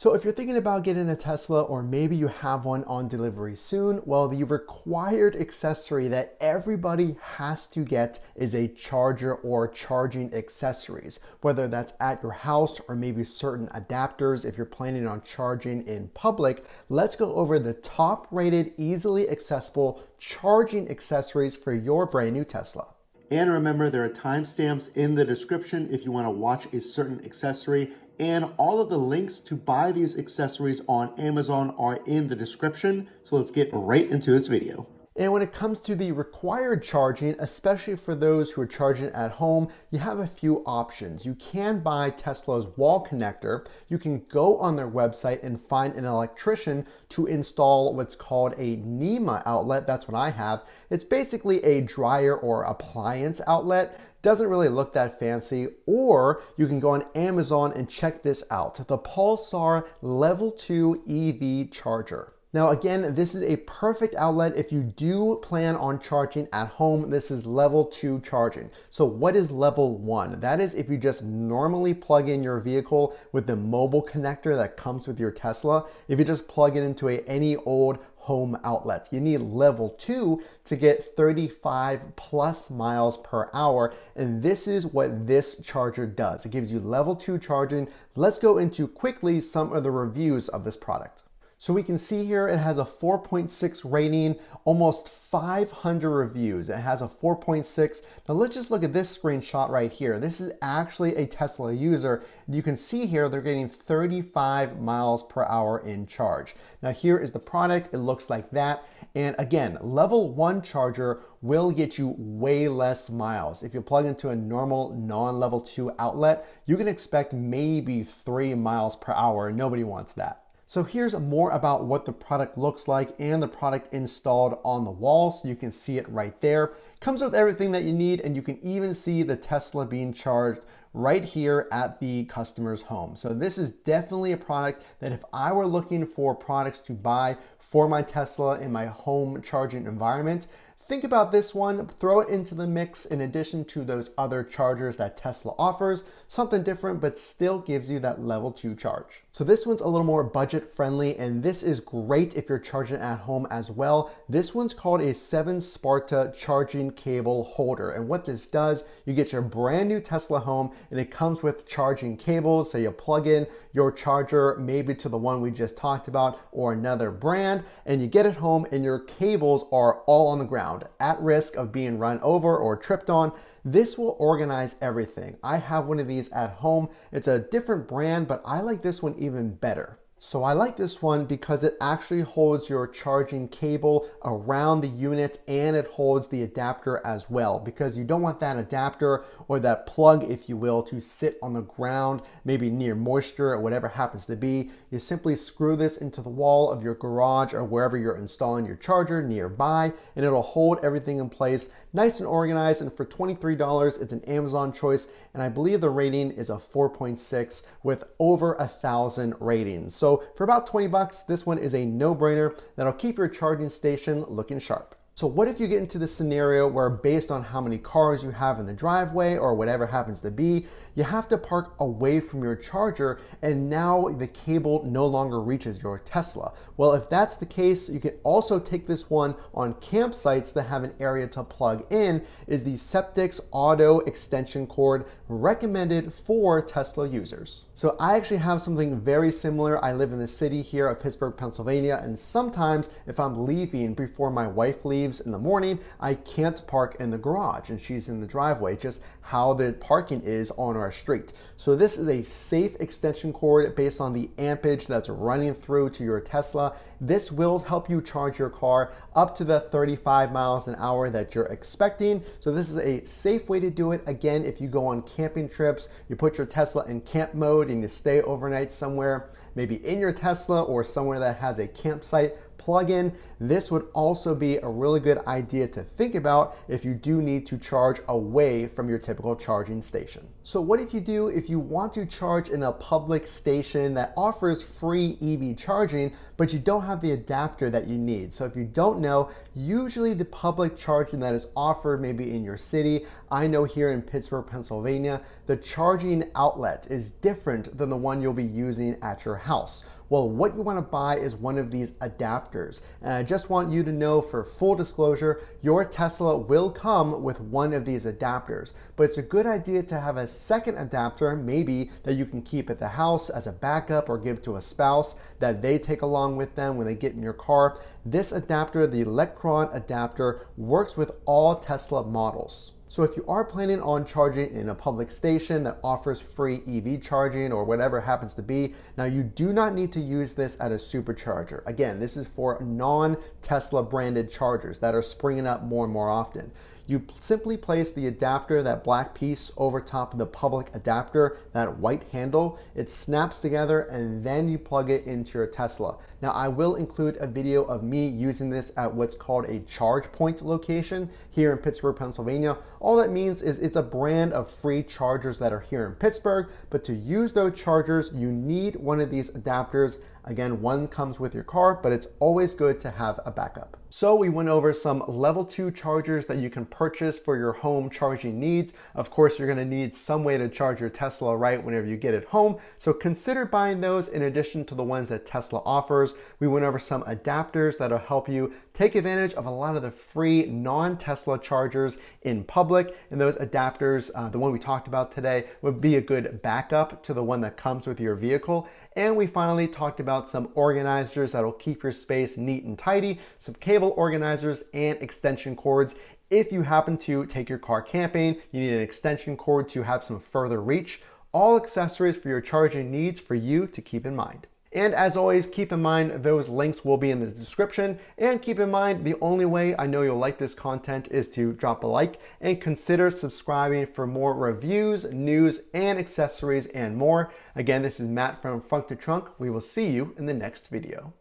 So if you're thinking about getting a Tesla, or maybe you have one on delivery soon, well, the required accessory that everybody has to get is a charger or charging accessories, whether that's at your house or maybe certain adapters if you're planning on charging in public. Let's go over the top rated, easily accessible charging accessories for your brand new Tesla. And remember, there are timestamps in the description if you want to watch a certain accessory, and all of the links to buy these accessories on Amazon are in the description. So let's get right into this video. And when it comes to the required charging, especially for those who are charging at home, you have a few options. You can buy Tesla's wall connector. You can go on their website and find an electrician to install what's called a NEMA outlet. That's what I have. It's basically a dryer or appliance outlet. Doesn't really look that fancy. Or you can go on Amazon and check this out, the Pulsar Level 2 EV charger. Now again, this is a perfect outlet if you do plan on charging at home. This is level 2 charging. So what is level 1? That is if you just normally plug in your vehicle with the mobile connector that comes with your Tesla. If you just plug it into any old home outlet. You need level 2 to get 35 plus miles per hour. And this is what this charger does. It gives you level 2 charging. Let's go into quickly some of the reviews of this product. So we can see here it has a 4.6 rating, almost 500 reviews. It has a 4.6. Now let's just look at this screenshot right here. This is actually a Tesla user. You can see here they're getting 35 miles per hour in charge. Now here is the product. It looks like that. And again, level 1 charger will get you way less miles. If you plug into a normal non-level 2 outlet, you can expect maybe 3 miles per hour. Nobody wants that. So here's more about what the product looks like and the product installed on the wall, so you can see it right there. Comes with everything that you need, and you can even see the Tesla being charged right here at the customer's home. So this is definitely a product that if I were looking for products to buy for my Tesla in my home charging environment, think about this one, throw it into the mix in addition to those other chargers that Tesla offers. Something different, but still gives you that level 2 charge. So this one's a little more budget friendly, and this is great if you're charging at home as well. This one's called a 7 Sparta charging cable holder. And what this does, you get your brand new Tesla home and it comes with charging cables. So you plug in your charger, maybe to the one we just talked about or another brand, and you get it home and your cables are all on the ground at risk of being run over or tripped on. This will organize everything. I have one of these at home. It's a different brand, but I like this one even better. So I like this one because it actually holds your charging cable around the unit, and it holds the adapter as well, because you don't want that adapter or that plug, if you will, to sit on the ground, maybe near moisture or whatever happens to be. You simply screw this into the wall of your garage or wherever you're installing your charger nearby, and it'll hold everything in place nice and organized. And for $23, it's an Amazon choice, and I believe the rating is a 4.6 with over 1,000 ratings. So for about 20 bucks, this one is a no-brainer that'll keep your charging station looking sharp. So what if you get into this scenario where, based on how many cars you have in the driveway or whatever happens to be, you have to park away from your charger and now the cable no longer reaches your Tesla? Well, if that's the case, you can also take this one on campsites that have an area to plug in. Is the Septix Auto extension cord, recommended for Tesla users. So I actually have something very similar. I live in the city here of Pittsburgh, Pennsylvania, and sometimes if I'm leaving before my wife leaves in the morning, I can't park in the garage and she's in the driveway, just how the parking is on our street. So this is a safe extension cord based on the ampage that's running through to your Tesla. This will help you charge your car up to the 35 miles an hour that you're expecting. So this is a safe way to do it. Again, if you go on camping trips, you put your Tesla in camp mode and you stay overnight somewhere, maybe in your Tesla or somewhere that has a campsite plug-in, this would also be a really good idea to think about if you do need to charge away from your typical charging station. So what if you want to charge in a public station that offers free EV charging, but you don't have the adapter that you need? So if you don't know, usually the public charging that is offered maybe in your city, I know here in Pittsburgh, Pennsylvania, the charging outlet is different than the one you'll be using at your house. Well, what you want to buy is one of these adapters. And I just want you to know, for full disclosure, your Tesla will come with one of these adapters. But it's a good idea to have a second adapter, maybe that you can keep at the house as a backup or give to a spouse that they take along with them when they get in your car. This adapter, the Electron adapter, works with all Tesla models. So if you are planning on charging in a public station that offers free EV charging or whatever it happens to be, now you do not need to use this at a supercharger. Again, this is for non-Tesla branded chargers that are springing up more and more often. You simply place the adapter, that black piece, over top of the public adapter, that white handle. It snaps together and then you plug it into your Tesla. Now I will include a video of me using this at what's called a charge point location here in Pittsburgh, Pennsylvania. All that means is it's a brand of free chargers that are here in Pittsburgh, but to use those chargers, you need one of these adapters. Again, one comes with your car, but it's always good to have a backup. So we went over some level 2 chargers that you can purchase for your home charging needs. Of course, you're gonna need some way to charge your Tesla, right, whenever you get it home. So consider buying those in addition to the ones that Tesla offers. We went over some adapters that'll help you take advantage of a lot of the free non-Tesla chargers in public. And those adapters, the one we talked about today, would be a good backup to the one that comes with your vehicle. And we finally talked about some organizers that'll keep your space neat and tidy, some cable organizers and extension cords. If you happen to take your car camping, you need an extension cord to have some further reach. All accessories for your charging needs for you to keep in mind. And as always, keep in mind those links will be in the description. And keep in mind, the only way I know you'll like this content is to drop a like and consider subscribing for more reviews, news, and accessories and more. Again, this is Matt from Frunk to Trunk. We will see you in the next video.